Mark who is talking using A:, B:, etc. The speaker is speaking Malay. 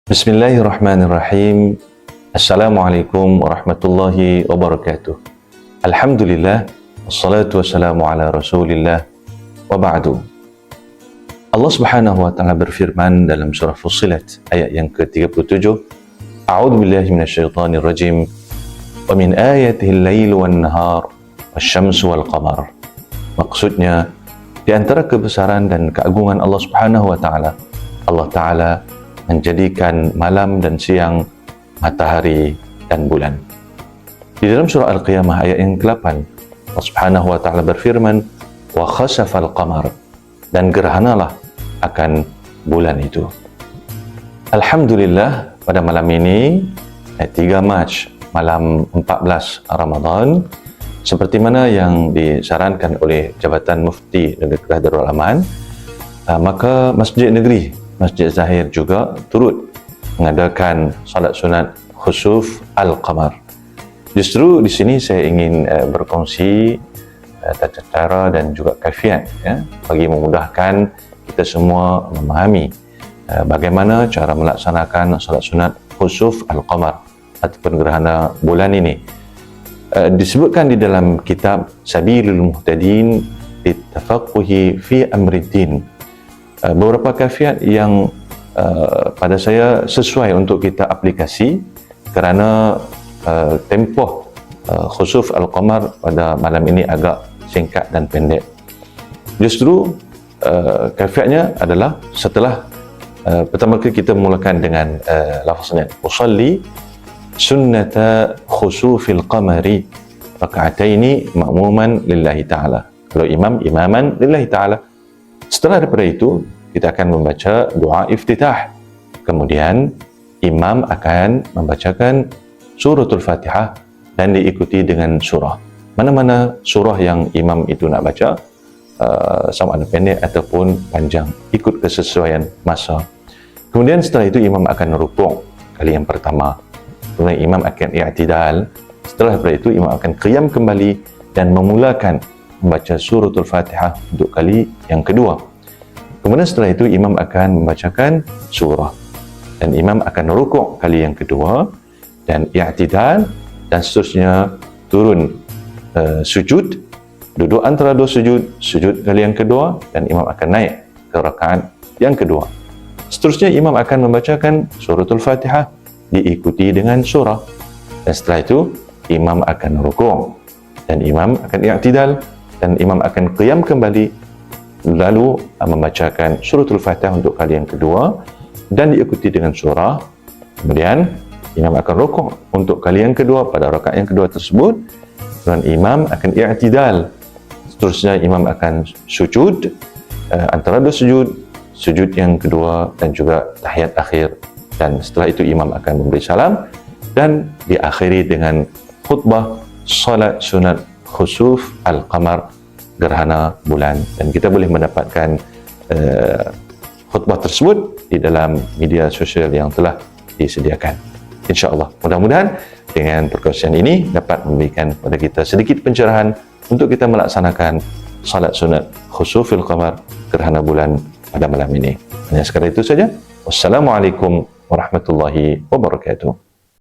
A: Bismillahirrahmanirrahim. Assalamualaikum warahmatullahi wabarakatuh. Alhamdulillah, wassalatu wassalamu ala rasulillah, wa ba'du. Allah subhanahu wa ta'ala berfirman dalam surah Fussilat ayat yang ke-37, A'udzu billahi minasyaitonir rajim, wa min ayatihi al-lailu wan-nahar wasyamsu wal-qamar. Maksudnya, di antara kebesaran dan keagungan Allah subhanahu wa ta'ala, Allah ta'ala menjadikan malam dan siang, matahari dan bulan. Di dalam surah Al-Qiyamah ayat yang ke-8, Allah Subhanahu wa taala berfirman, "Wa khasafal qamar," dan gerhanalah akan bulan itu. Alhamdulillah, pada malam ini 3 Mac, malam 14 Ramadan, seperti mana yang disarankan oleh Jabatan Mufti Negeri Kedah Darul Aman, maka Masjid Negeri Masjid Zahir juga turut mengadakan salat sunat khusuf Al-Qamar. Justru di sini saya ingin berkongsi tata cara dan juga kaifiat bagi memudahkan kita semua memahami bagaimana cara melaksanakan salat sunat khusuf Al-Qamar ataupun gerhana bulan ini. Disebutkan di dalam kitab Sabilul Muhtadin Litafaqquhi fi Amriddin, beberapa kaifiat yang pada saya sesuai untuk kita aplikasi kerana tempoh khusuf Al-Qamar pada malam ini agak singkat dan pendek. Justru kaifiatnya adalah setelah pertama kali kita mulakan dengan lafaznya usalli sunnata khusufil qamari raka'ataini ma'muman lillahi ta'ala. Kalau imam, imaman lillahi ta'ala. Setelah daripada itu, kita akan membaca doa iftitah. Kemudian, imam akan membacakan suratul Fatihah dan diikuti dengan surah. Mana-mana surah yang imam itu nak baca, sama ada pendek ataupun panjang, ikut kesesuaian masa. Kemudian setelah itu, imam akan rukuk kali yang pertama. Kemudian imam akan i'tidal. Setelah daripada itu, imam akan qiyam kembali dan memulakan membaca suratul Fatihah untuk kali yang kedua. Kemudian setelah itu imam akan membacakan surah dan imam akan rukuk kali yang kedua dan i'tidal dan seterusnya turun sujud, duduk antara dua sujud, sujud kali yang kedua dan imam akan naik ke rakaat yang kedua. Seterusnya imam akan membacakan suratul Fatihah diikuti dengan surah dan setelah itu imam akan rukuk dan imam akan i'tidal dan imam akan qiyam kembali lalu membacakan suratul Fatihah untuk kali yang kedua dan diikuti dengan surah. Kemudian imam akan rukuk untuk kali yang kedua pada rakaat yang kedua tersebut dan imam akan i'tidal. Seterusnya imam akan sujud antara dua sujud, sujud yang kedua dan juga tahiyat akhir, dan setelah itu imam akan memberi salam dan diakhiri dengan khutbah salat sunat khusuf Al-Qamar, gerhana bulan, dan kita boleh mendapatkan khutbah tersebut di dalam media sosial yang telah disediakan. InsyaAllah, mudah-mudahan dengan perkongsian ini dapat memberikan kepada kita sedikit pencerahan untuk kita melaksanakan salat sunat khusufil qamar, gerhana bulan pada malam ini. Hanya sekadar itu saja. Wassalamualaikum warahmatullahi wabarakatuh.